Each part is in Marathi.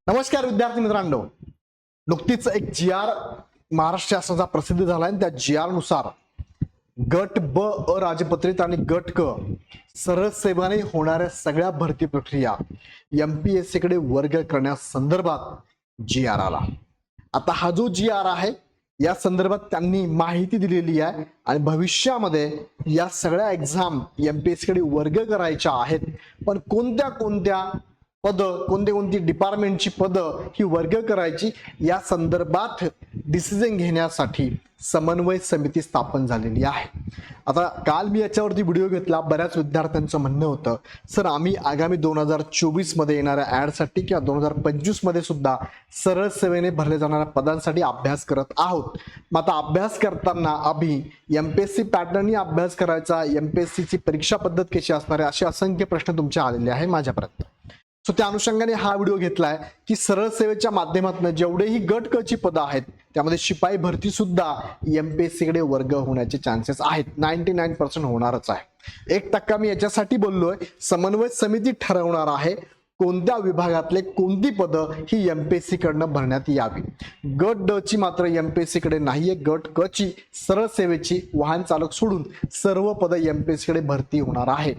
नमस्कार विद्यार्थी मित्रांनो, नुकतीच एक जी.आर. महाराष्ट्र शासनाचा प्रसिद्ध झाला आहे. त्या जी.आर. नुसार गट ब अराजपत्रित आणि गट क सरळ सेवाने होणाऱ्या सगळ्या भरती प्रक्रिया एमपीएससी कडे वर्ग करण्यासंदर्भात जी.आर. आला. आता हा जो जी.आर. आहे या संदर्भात त्यांनी माहिती दिलेली आहे आणि भविष्यामध्ये या सगळ्या एक्झाम एमपीएससी कडे वर्ग करायच्या आहेत, पण कोणत्या कोणत्या पद कोणती डिपार्टमेंटची पद ही वर्ग करायची या संदर्भात डिसिजन घेण्यासाठी समन्वय समिती स्थापन झालेली आहे. आता काल मी याच्यावरती व्हिडिओ घेतला. बऱ्याच विद्यार्थ्यांचं म्हणणं होतं, सर आम्ही आगामी 2024 मध्ये येणाऱ्या ऍडसाठी किंवा 2025 मध्ये सुद्धा सरळ सेवेने भरले जाणाऱ्या पदांसाठी अभ्यास करत आहोत. मग आता अभ्यास करताना आम्ही एमपीएससी पॅटर्ननी अभ्यास करायचा, एमपीएससी ची परीक्षा पद्धत कशी असणार आहे, असे असंख्य प्रश्न तुमचे आलेले आहे माझ्यापर्यंत. सो त्या अनुषंगाने हा व्हिडिओ घेतलाय की सरळ सेवेच्या माध्यमातून जेवढेही गट क ची पदं आहेत त्यामध्ये शिपाई भरती सुद्धा एमपीएससी कडे वर्ग होण्याचे चान्सेस आहेत. 99% होणारच आहे. 1% मी याच्यासाठी बोललोय, समन्वय समिती ठरवणार आहे कोणत्या विभागातले कोणती पदं ही एमपीएससी कडनं भरण्यात यावी. गट ड ची मात्र एमपीएससी कडे नाहीये. गट क ची सरळ सेवेची वाहन चालक सोडून सर्व पदं एमपीएससी कडे भरती होणार आहे.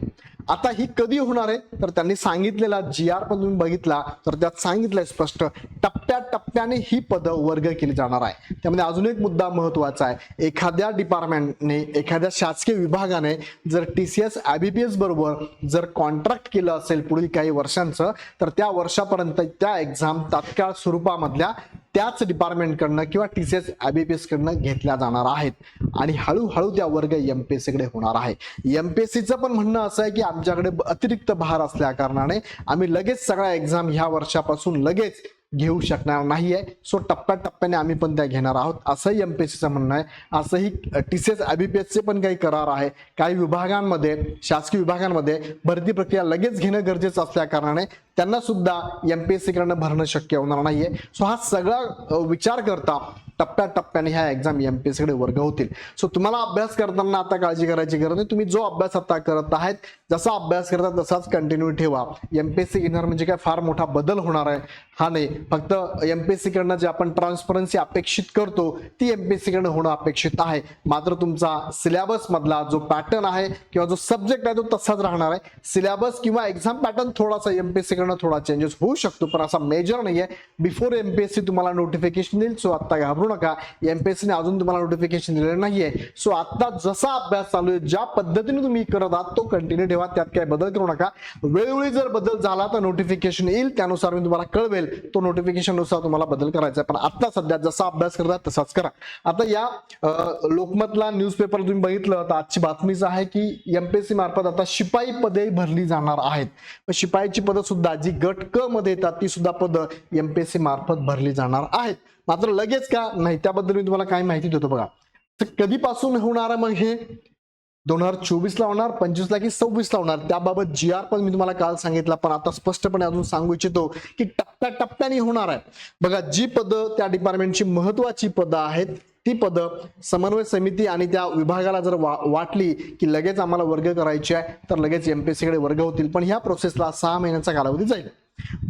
आता ही कधी होणार आहे तर त्यांनी सांगितलेला जी.आर. पण तुम्ही बघितला तर त्यात सांगितलंय स्पष्ट, टप्प्याटप्प्याने ही पदं वर्ग केली जाणार आहे. त्यामध्ये अजून एक मुद्दा महत्वाचा आहे, एखाद्या डिपार्टमेंटने एखाद्या शासकीय विभागाने जर टीसीएस आयबीपीएस बरोबर जर कॉन्ट्रॅक्ट केलं असेल पुढील काही वर्षांचं, तर त्या वर्षापर्यंत त्या एक्झाम तात्काळ स्वरूपामधल्या त्याच डिपार्टमेंट कडनं किंवा टीसीएस आयबीपीएस कडनं घेतल्या जाणार आहेत आणि हळूहळू त्या वर्ग एमपीएससी कडे होणार आहे. एमपीएससीचं पण म्हणणं असं आहे की आमच्याकडे अतिरिक्त भार असल्या कारणाने आम्ही लगेच सगळ्या एक्झाम ह्या वर्षापासून लगेच घेऊ शकणार नाहीये. सो टप्प्याटप्प्याने आम्ही पण त्या घेणार आहोत असंही एमपीएससीचं म्हणणं आहे. असंही टीसीएस आयबीपीएसचे पण काही करार आहे. काही विभागांमध्ये, शासकीय विभागांमध्ये भरती प्रक्रिया लगेच घेणं गरजेचं असल्या कारणाने त्यांना सुद्धा एमपीएससी कडनं भरणं शक्य होणार नाहीये. सो हा सगळा विचार करता टप्प्याटप्प्याने ह्या एक्झाम एमपीएससी कडे वर्ग होतील. सो तुम्हाला अभ्यास करताना आता काळजी करायची गरज नाही. तुम्ही जो अभ्यास आता करत आहेत, जसा अभ्यास करता तसाच कंटिन्यू ठेवा. एमपीएससी घेणार म्हणजे काय फार मोठा बदल होणार आहे हा नाही. फक्त एमपीएससी कडनं जे आपण ट्रान्सपरन्सी अपेक्षित करतो ती एमपीएससी कडनं होणं अपेक्षित आहे. मात्र तुमचा सिलेबस मधला जो पॅटर्न आहे किंवा जो सब्जेक्ट आहे तो तसाच राहणार आहे. सिलेबस किंवा एक्झाम पॅटर्न थोडासा एमपीएससी कडनं थोडा चेंजेस होऊ शकतो, पण असा मेजर नाहीये. बिफोर एमपीएससी तुम्हाला नोटिफिकेशन देईल. सो आता घाबरू नका, एमपीएससी ने अजून तुम्हाला नोटिफिकेशन दिलेलं नाहीये. सो आता जसा अभ्यास चालू आहे, ज्या पद्धतीने तुम्ही करत आहात तो कंटिन्यू ठेवा, त्यात काही बदल करू नका. वेळोवेळी जर बदल झाला तर नोटिफिकेशन येईल, त्यानुसार मी तुम्हाला कळवेल. तो नोटिफिकेशन नुसार तुम्हाला बदल करायचा आहे, पण आता सध्या जसा अभ्यास करता तसाच करा. आता या लोकमतला न्यूजपेपर तुम्ही बघितलं तर आजची बातमीच आहे की एमपीएससी मार्फत आता शिपाई पदे भरली जाणार आहेत. शिपाईची पदं सुद्धा जी गट क मध्ये येतात ती सुद्धा पदं एमपीएससी मार्फत भरली जाणार आहेत. मात्र लगेच का नाही त्याबद्दल मी तुम्हाला काय माहिती देतो बघा. तर कधीपासून होणार आहे मग हे, 2024 ला होणार, 25 ला की 26 ला होणार, त्याबाबत जी.आर. पण मी तुम्हाला काल सांगितला, पण आता स्पष्टपणे अजून सांगू इच्छितो की टप्प्याटप्प्याने होणार आहे. बघा, जी पदं त्या डिपार्टमेंटची महत्वाची पदं आहेत ती पदं समन्वय समिती आणि त्या विभागाला जर वाटली की लगेच आम्हाला वर्ग करायचे आहे तर लगेच एमपीएससी कडे वर्ग होतील, पण ह्या प्रोसेसला 6 महिन्यांचा कालावधी जाईल.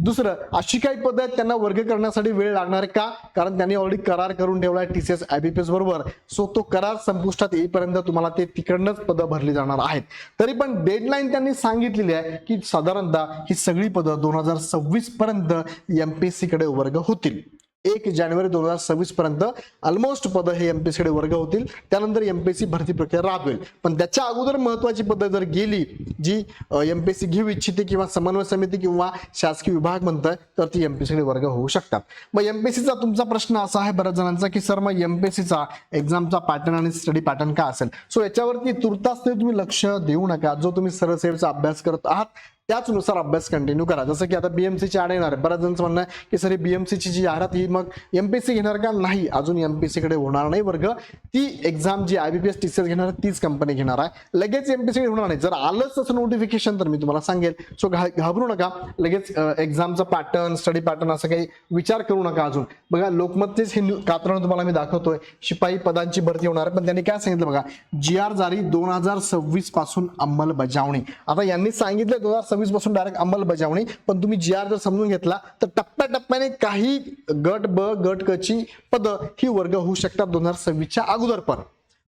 दुसरं, अशी काही पदं आहेत त्यांना वर्ग करण्यासाठी वेळ लागणार का, कारण त्यांनी ऑलरेडी करार करून ठेवलाय टीसीएस आयबीपीएस बरोबर. सो तो करार संपुष्टात येईपर्यंत तुम्हाला ते तिकडनंच पदं भरली जाणार आहेत. तरी पण डेडलाईन त्यांनी सांगितलेली आहे की साधारणतः ही सगळी पदं 2026 पर्यंत एमपीएससी कडे वर्ग होतील. 1 जानेवारी 2026 पर्यंत ऑलमोस्ट पदं हे एमपीएससी कडे वर्ग होतील. त्यानंतर एमपीएससी भरती प्रक्रिया राबवेल, पण त्याच्या अगोदर महत्वाची पदं जर गेली जी एमपीएससी घेऊ इच्छिते किंवा समन्वय समिती किंवा शासकीय विभाग म्हणतोय तर ती एमपीएससी कडे वर्ग होऊ शकतात. मग एमपीएससीचा तुमचा प्रश्न असा आहे बऱ्याच जणांचा की सर मग एमपीएससीचा एक्झामचा पॅटर्न आणि स्टडी पॅटर्न काय असेल. सो याच्यावरती तुर्तास तुम्ही लक्ष देऊ नका. जो तुम्ही सरळ सेवेचा अभ्यास करत आहात त्याचनुसार अभ्यास कंटिन्यू करा. जसं की आता बीएमसीची ॲड येणार आहे, बऱ्याच जणांचं म्हणणं आहे की सर बीएमसीची जी जाहिरात ही मग एमपीएससी घेणार का, नाही, अजून एमपीएससी कडे होणार नाही वर्ग. ती एक्झाम जी आयबीपीएस टीसीएस घेणार तीच कंपनी घेणार आहे, लगेच एमपीएससी कडे होणार नाही. जर आलंच तसं नोटिफिकेशन तर मी तुम्हाला सांगेल. सो घाबरू नका, लगेच एक्झामचा पॅटर्न स्टडी पॅटर्न असं काही विचार करू नका. अजून बघा, लोकमतचेच हे कात्रण तुम्हाला मी दाखवतोय, शिपाई पदांची भरती होणार आहे, पण त्यांनी काय सांगितलं बघा, जी.आर. जारी 2026 पासून अंमलबजावणी. आता यांनी सांगितलं 2026 पासून डायरेक्ट अंमलबजावणी, पण तुम्ही जी आर जर समजून घेतला तर टप्प्याटप्प्याने काही गट ब गट क ची पदं ही वर्ग होऊ शकतात 2026च्या अगोदर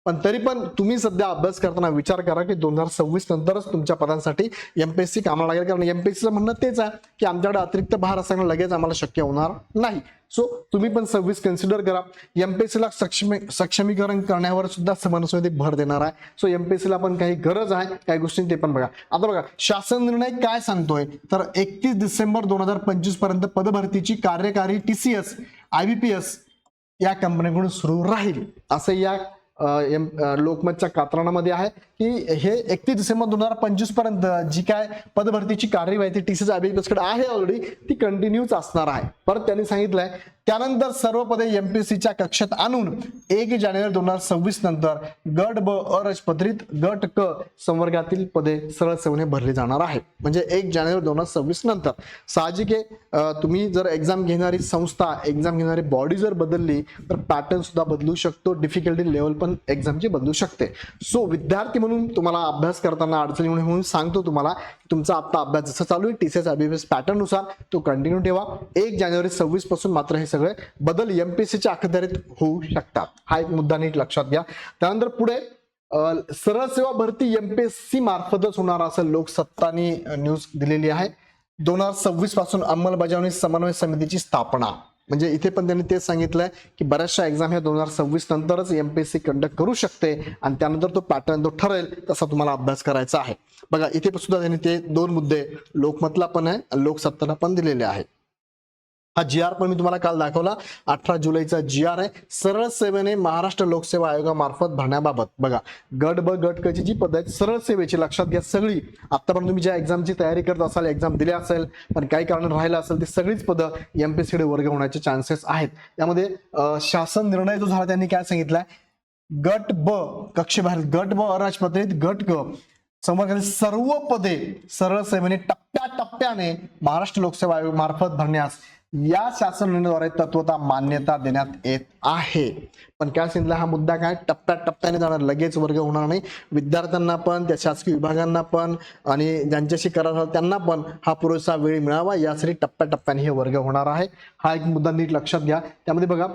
पण तरी पण तुम्ही सध्या अभ्यास करताना विचार करा की 2026 नंतरच तुमच्या पदांसाठी एमपीएससी कामाला लागेल, कारण एमपीएससीचं म्हणणं तेच आहे की आमच्याकडे अतिरिक्त भार असताना लगेच आम्हाला शक्य होणार नाही. सो तुम्ही पण 26 कन्सिडर करा. एमपीएससीला सक्षमीकरण करण्यावर सुद्धा समन्वय भर देणार आहे. सो एमपीएससीला पण काही गरज आहे काही गोष्टी ते पण बघा. आता बघा शासन निर्णय काय सांगतोय तर 31 डिसेंबर 2025 पर्यंत पदभरतीची कार्यकारी TCS IBPS या कंपनीकडून सुरू राहील असं या लोकमतच्या कात्रणामध्ये आहे की हे 31 डिसेंबर 2025 पर्यंत जी काय पदभरतीची कार्यवाही TCS IBPS कडे आहे ऑलरेडी ती कंटिन्यूच असणार आहे. परत त्यांनी सांगितलंय त्यानंतर सर्व पदे एमपीएससीच्या कक्षात आणून 1 जानेवारी 2026 नंतर गट ब अराजपत्रित गट क संवर्गातील पदे सरळ सेवेने भरली जाणार आहे. म्हणजे 1 जानेवारी 2026 नंतर साहजिक आहे तुम्ही जर एक्झाम घेणारी संस्था एक्झाम घेणारी बॉडी जर बदलली तर पॅटर्न सुद्धा बदलू शकतो, डिफिकल्टी लेवल पण एक्झामची बदलू शकते. सो विद्यार्थी म्हणून तुम्हाला अभ्यास करताना अडचणी म्हणून सांगतो तुम्हाला तुमचा आता अभ्यास जसा चालू आहे TCS IBPS पॅटर्न नुसार तो कंटिन्यू ठेवा. 1 जानेवारी 26 पासून मात्र हे सगळे बदल एमपीएससीच्या अखत्यारीत होऊ शकतात. हा एक मुद्दा नीट लक्षात घ्या. त्यानंतर पुढे सरळ सेवा भरती एमपीएससी मार्फतच होणार असं लोकसत्तानी न्यूज दिलेली आहे. 2026 पासून अंमलबजावणी समन्वय समितीची स्थापना, म्हणजे इथे पण त्यांनी तेच सांगितलंय की बऱ्याचशा एक्झाम ह्या 2026 नंतरच एमपीएससी कंडक्ट करू शकते आणि त्यानंतर तो पॅटर्न तो ठरेल तसा तुम्हाला अभ्यास करायचा आहे. बघा इथे सुद्धा त्यांनी ते 2 मुद्दे लोकमतला पण आहे लोकसत्ताला पण दिलेले आहे. हा GR पण मी तुम्हाला काल दाखवला 18 जुलैचा GR आहे. सरळ सेवेने महाराष्ट्र लोकसेवा आयोगामार्फत भरण्याबाबत बघा गट ब गट क ची जी पद आहेत सरळ सेवेची लक्षात घ्या सगळी. आतापर्यंत तुम्ही ज्या एक्झामची तयारी करत असाल एक्झाम दिली असेल पण काही कारण राहिलं असेल ती सगळीच पदं एमपीएससी कडे वर्ग होण्याचे चान्सेस आहेत. त्यामध्ये शासन निर्णय जो झाला त्यांनी काय सांगितलंय गट ब कक्षेबाहेर गट ब अराजपत्रित गट क संवर्गातील सर्व पदे सरळ सेवेने टप्प्याटप्प्याने महाराष्ट्र लोकसेवा आयोग मार्फत भरण्यास या शासन निर्णयाद्वारे तत्वता मान्यता देण्यात येत आहे. पण काय सांगितलं हा मुद्दा काय टप्प्याटप्प्याने जाणार, लगेच वर्ग होणार नाही. विद्यार्थ्यांना पण त्या शासकीय विभागांना पण आणि ज्यांच्याशी करार झाला त्यांना पण हा पुरेसा वेळ मिळावा यासाठी टप्प्याटप्प्याने हे वर्ग होणार आहे. हा एक मुद्दा नीट लक्षात घ्या. त्यामध्ये बघा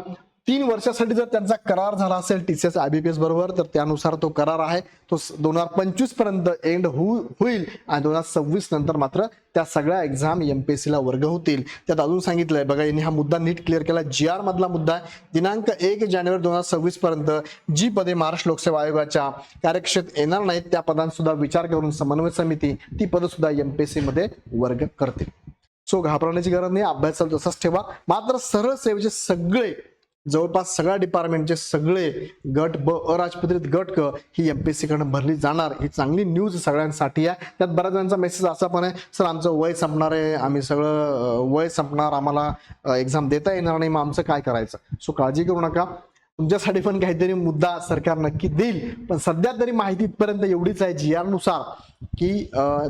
3 वर्षासाठी जर त्यांचा करार झाला असेल TCS IBPS बरोबर तर त्यानुसार तो करार आहे तो 2025 पर्यंत एंड होईल आणि 2026 नंतर मात्र त्या सगळ्या एक्झाम एमपीएससी ला वर्ग होतील. त्यात अजून सांगितलंय बघा यांनी हा मुद्दा नीट क्लिअर केला. GR मधला मुद्दा आहे दिनांक 1 जानेवारी 2026 पर्यंत जी पदे महाराष्ट्र लोकसेवा आयोगाच्या कार्यक्षेत्रात येणार नाहीत त्या पदांसुद्धा विचार करून समन्वय समिती ती पदं सुद्धा एमपीएससी मध्ये वर्ग करते. सो घाबरण्याची गरज नाही, अभ्यास तसाच ठेवा. मात्र सरळ सेवेचे सगळे जवळपास सगळ्या डिपार्टमेंटचे सगळे गट ब अराजपत्रित गट क ही एमपीएससी कडे भरली जाणार. ही चांगली न्यूज सगळ्यांसाठी आहे. त्यात बऱ्याच जणांचा मेसेज असा पण आहे सर आमचं वय संपणार आहे, आम्ही सगळं वय संपणार, आम्हाला एक्झाम देता येणार नाही, मग आमचं काय करायचं. सो काळजी करू नका, तुमच्यासाठी पण काहीतरी मुद्दा सरकार नक्की देईल. पण सध्या तरी माहिती इथपर्यंत एवढीच आहे GR नुसार की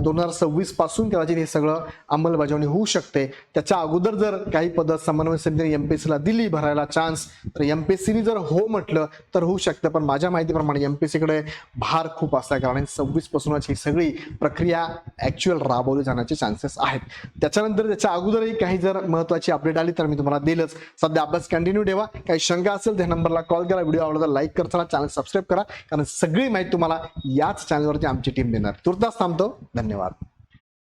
2026 पासून कदाचित हे सगळं अंमलबजावणी होऊ शकते. त्याच्या अगोदर जर काही पदं समन्वय समितीने एमपीएससीला दिली भरायला चान्स तर एमपीएससीने जर हो म्हटलं तर होऊ शकतं. पण माझ्या माहितीप्रमाणे एमपीएससी कडे भार खूप असल्या कारण 26 पासूनच ही सगळी प्रक्रिया ऍक्च्युअल राबवली जाण्याचे चान्सेस आहेत. त्याच्यानंतर त्याच्या अगोदरही काही जर महत्वाची अपडेट आली तर मी तुम्हाला देईलच. सध्या अभ्यास कंटिन्यू ठेवा. काही शंका असेल त्या नंबरला कॉल करा. व्हिडिओ आवडला तर लाईक करा, चॅनल सबस्क्राईब करा कारण सगळी माहिती तुम्हाला याच चॅनलवरती आमची टीम देणार. तुर्तास थांबतो. धन्यवाद.